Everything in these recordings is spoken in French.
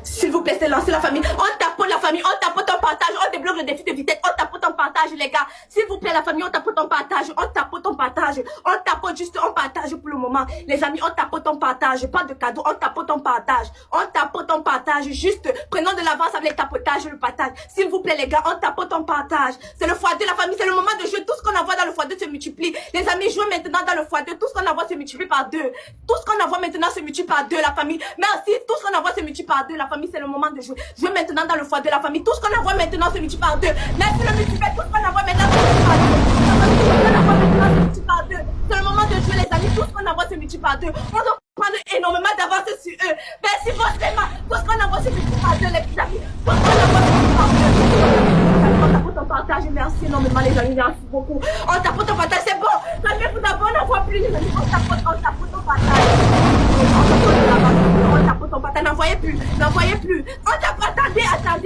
S'il vous plaît, c'est lancer la famille. On tapote la famille, on tapote en partage, on débloque le défi de vitesse, on tapote en partage, les gars. S'il vous plaît, la famille, on tapote en partage, on tapote en partage, on tapote juste en partage pour le moment. Les amis, on tapote en partage, pas de cadeau, on tapote en partage, juste prenons de l'avance avec les tapotages et le partage. S'il vous plaît, les gars, on tapote en partage. C'est le x2, la famille, c'est le moment de jouer. Tout ce qu'on envoie dans le x2 se multiplie. Les amis, jouez maintenant dans le x2. Tout ce qu'on envoie se multiplie par 2. Tout ce qu'on envoie maintenant se multiplie par 2, la famille. Merci. Tout ce qu'on envoie se multiplie par 2, la famille, c'est le moment de jouer. Jouez maintenant dans le x2, la famille. Tout ce qu'on envoie maintenant se multiplie par 2. Merci le multiplier. Tout ce qu'on envoie maintenant se multiplie par 2. C'est le moment de jouer, les amis. Tout ce qu'on envoie se multiplie par 2. On doit prendre énormément d'avance sur eux. Merci forcément. Tout ce qu'on envoie se multiplie par 2, les petits amis. Tout ce qu'on envoie se multiplie par 2. On tapote en partage. Merci énormément, les amis. Merci beaucoup. On tapote en partage. C'est bon. Calmez-vous d'abord. On n'envoie plus, les amis. On tapote en partage. On tapote en partage. N'envoyez plus. On tapote. Attendez.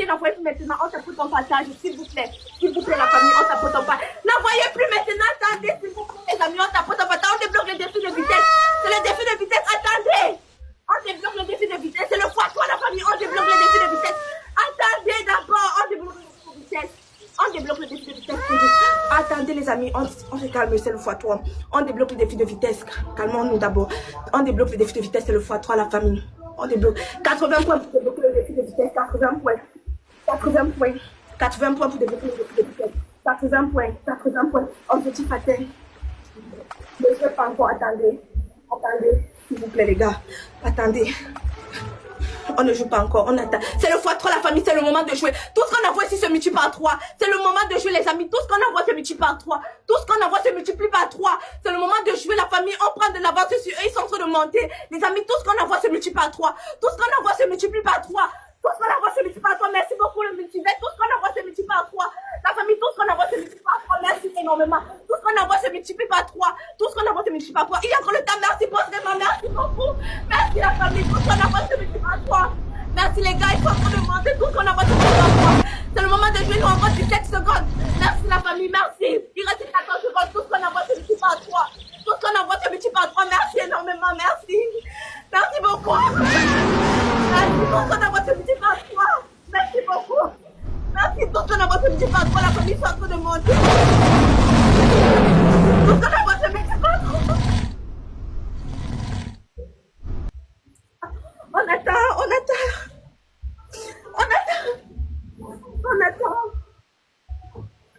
N'envoyez plus maintenant. On tapote en partage. S'il vous plaît, la famille. On tapote en partage. N'envoyez plus maintenant. Attendez, s'il vous plaît, les amis. On tapote en partage. On débloque le défi de vitesse. C'est le défi de vitesse. Attendez. On débloque le défi de vitesse. C'est le x3, la famille. On débloque le défi de vitesse. Attendez d'abord. On débloque le défi de vitesse. On débloque le défi de vitesse. Attendez, les amis. On se calme. C'est le x3. On débloque le défi de vitesse. Calmons-nous d'abord. On débloque le défi de vitesse. C'est le x3, la famille. On débloque 80 points pour débloquer le défi de vitesse. 80 points. 80 points pour débloquer le défi de vitesse. 80 points. Objectif atteint. Ne jouez pas encore. Attendez. S'il vous plaît, les gars. Attendez. On ne joue pas encore, on attend. C'est le x3, la famille, c'est le moment de jouer. Tout ce qu'on envoie ici se multiplie par 3. C'est le moment de jouer, les amis. Tout ce qu'on envoie se multiplie par 3. Tout ce qu'on envoie se multiplie par 3. C'est le moment de jouer, la famille. On prend de l'avance sur eux, ils sont en train de monter. Les amis, tout ce qu'on envoie se multiplie par 3. Tout ce qu'on envoie se multiplie par 3. Tout ce qu'on envoie se multiplie par 3. Merci beaucoup, le multivers. Tout ce qu'on envoie se multiplie par 3. La famille, tout ce qu'on envoie se multiplie par 3. Merci énormément. Tout ce qu'on envoie se multiplie par 3. Tout ce qu'on envoie se multiplie par 3. Il y a encore le temps. Merci vraiment. Merci beaucoup. Merci la famille. Tout ce qu'on envoie se multiplie par 3. Merci les gars, il faut qu'on demande tout ce qu'on envoie se multiplie par 3. C'est le moment de jouer, nous envoie 17 secondes. Merci la famille, merci. Il reste 14 secondes. Tout ce qu'on envoie se multiplie par 3. Tout ce qu'on envoie se multiplie par 3. Merci énormément, merci. Merci beaucoup. Merci, tout ce qu'on envoie se multiplie par 3. Merci beaucoup. Merci, tout ce qu'on envoie se multiplie par 3. La famille est en train de monter. Tout ce qu'on envoie se multiplie par 3.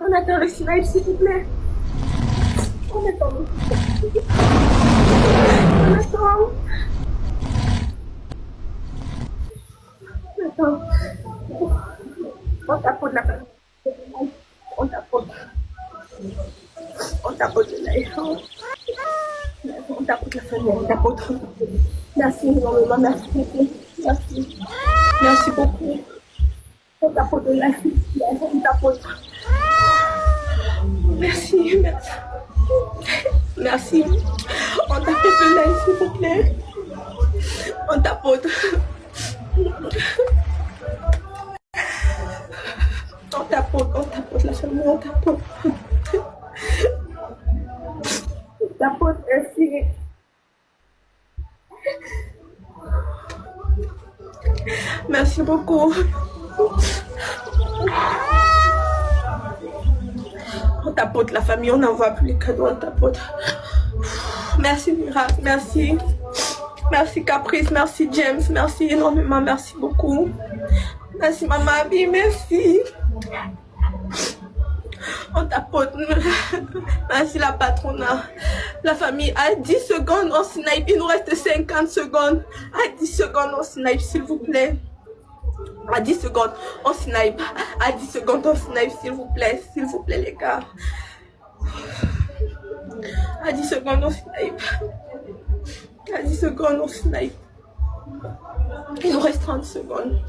On attend le snipe, s'il vous plaît. On attend. On tapote la famille. On tapote de l'air. On tapote la famille. On tapote. Merci énormément. Merci beaucoup. Merci beaucoup. On tapote de l'air. On tapote. Merci. On tapote de l'air, s'il vous plaît. On tapote. La famille, on tapote. Merci. Merci beaucoup. On tapote la famille, on n'envoie plus les cadeaux, on tapote. Merci Miracle, merci. Merci Caprice, merci James, merci énormément, merci beaucoup. Merci Maman Abby, merci. On tapote. Merci la patronat. La famille, à 10 secondes, on snipe. Il nous reste 50 secondes. À 10 secondes, on snipe, s'il vous plaît. À 10 secondes, on snipe. À 10 secondes, on snipe, s'il vous plaît. S'il vous plaît, les gars. À 10 secondes, on snipe. À 10 secondes, on snipe. Il nous reste 30 secondes.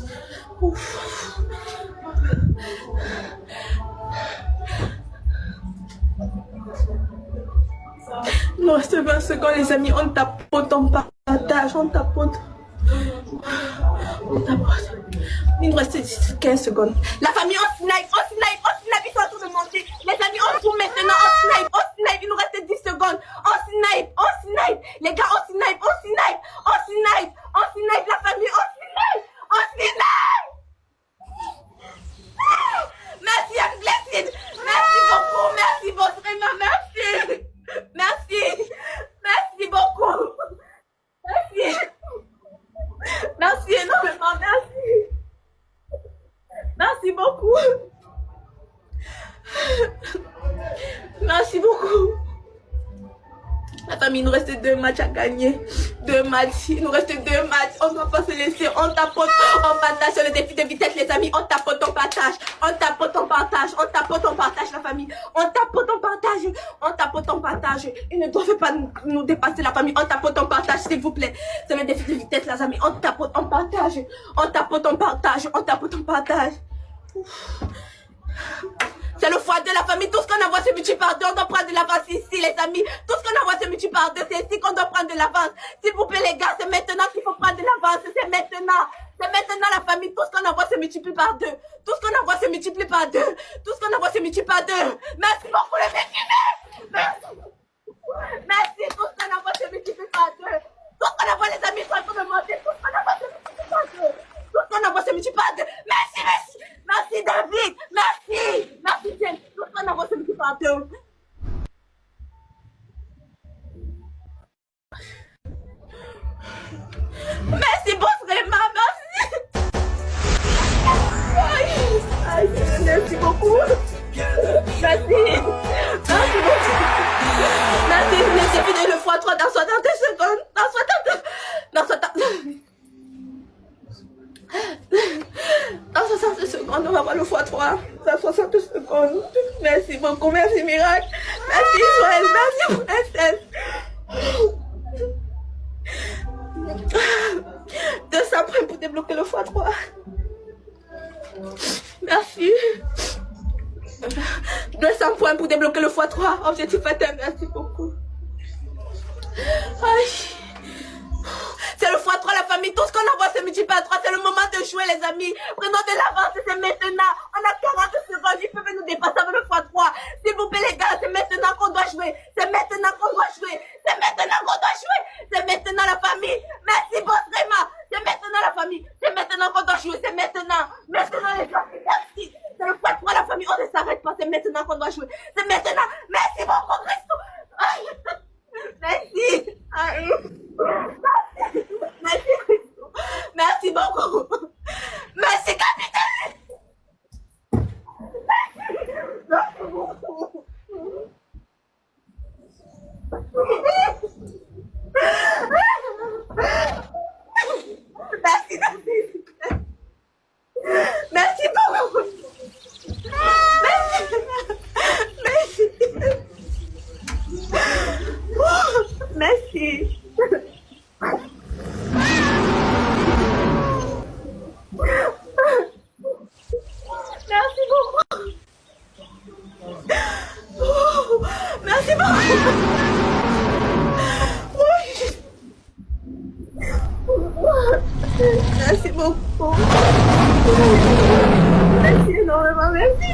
Ouf. Il nous reste 20 secondes, les amis. On tapote, on partage, on tapote. Il nous reste 15 secondes. La famille, on snipe. Ils sont en train de monter. Les amis, on joue maintenant. On snipe. Il nous reste 10 secondes. On snipe. Les gars, on snipe. La famille, on snipe. beaucoup. La famille, il nous reste 2 matchs à gagner. 2 matchs. Il nous reste 2 matchs. On ne doit pas se laisser. On tapote. On partage sur le défi de vitesse, les amis. On tapote, on partage. On tapote, on partage. On tapote, on partage, la famille. On tapote, on partage. On tapote, on partage. Ils ne doivent pas nous dépasser, la famille. On tapote, on partage, s'il vous plaît. C'est le défi de vitesse, les amis. On tapote, on partage. On tapote, on partage. On tapote, on partage. Ouf. C'est le foie de la famille, tout ce qu'on envoie se multiplie par 2, on doit prendre de l'avance ici les amis, tout ce qu'on envoie se multiplie par 2, c'est ici qu'on doit prendre de l'avance, s'il vous plaît les gars, c'est maintenant qu'il faut prendre de l'avance, c'est maintenant la famille, tout ce qu'on envoie se multiplie par 2, tout ce qu'on envoie se multiplie par 2, tout ce qu'on envoie se multiplie par 2, merci beaucoup les mecs, merci, tout ce qu'on envoie se multiplie par 2, tout ce qu'on envoie les amis, sont en train de monter, tout ce qu'on envoie se multiplie par 2, tout ce qu'on envoie se multiplie par 2, merci David, merci James, tout ce qu'on envoie se multiplie par 2. Merci boss Réma, merci. Merci beaucoup. Merci beaucoup. Merci, laissez finir le x3 dans 60 secondes. Dans 60 secondes, on va voir le x3. Dans 60 secondes. Merci beaucoup, merci Miracle. Merci Joël, merci Princesse. 200 points pour débloquer le x3. Merci. 200 points pour débloquer le x3. Objectif atteint, merci beaucoup. Aïe. C'est le x3 la famille, tout ce qu'on envoie se multiplie par 3, c'est le moment de jouer les amis. Prenons de l'avance, c'est maintenant. On a 40 secondes, ils peuvent nous dépasser avec le x3. S'il vous plaît les gars, c'est maintenant qu'on doit jouer. C'est maintenant qu'on doit jouer. C'est maintenant qu'on doit jouer. C'est maintenant la famille. Merci boss Réma. C'est maintenant la famille. C'est maintenant qu'on doit jouer. C'est maintenant. Maintenant les gars, merci. C'est le x3 la famille, on ne s'arrête pas. C'est maintenant qu'on doit jouer. C'est maintenant. Merci beaucoup Christo. Merci. Merci Christo. Merci beaucoup. Merci capitaine. Merci beaucoup. Merci David. Merci beaucoup. Merci. Merci. Merci beaucoup. Merci beaucoup. Merci beaucoup. Merci énormément, merci.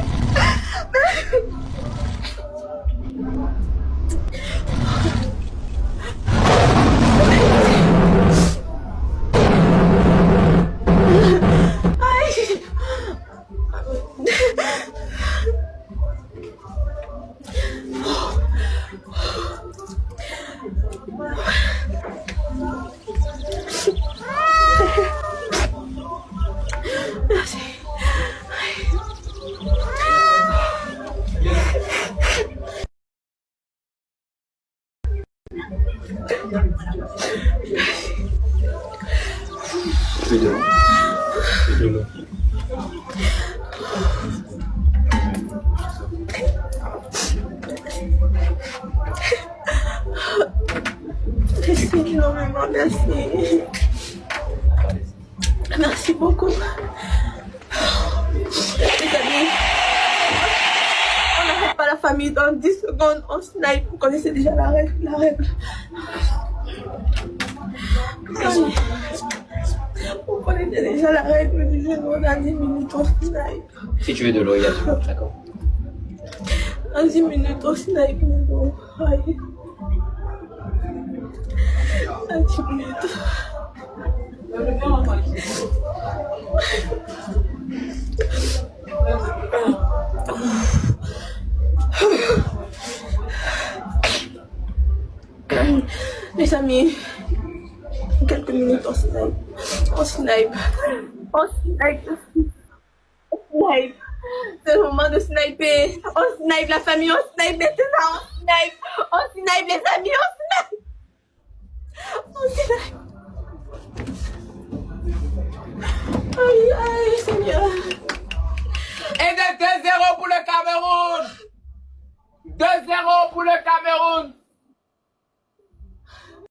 Merci énormément, merci. Merci beaucoup. Les amis, on n'arrête pas la famille dans 10 secondes, on snipe. Vous connaissez déjà la règle. Allez. Vous connaissez déjà la règle du jeu, dans 10 minutes, on snipe. Si tu veux de l'eau, il y a tout, d'accord. Dans 10 minutes, on snipe. Allez. Dans 10 minutes. Les amis, quelques minutes on snipe. C'est le moment de sniper. On snipe la famille, on snipe maintenant. On snipe, les amis, on snipe. On snipe. Aïe, aïe, Seigneur. Et de 2-0 pour le Cameroun. 2-0 pour le Cameroun.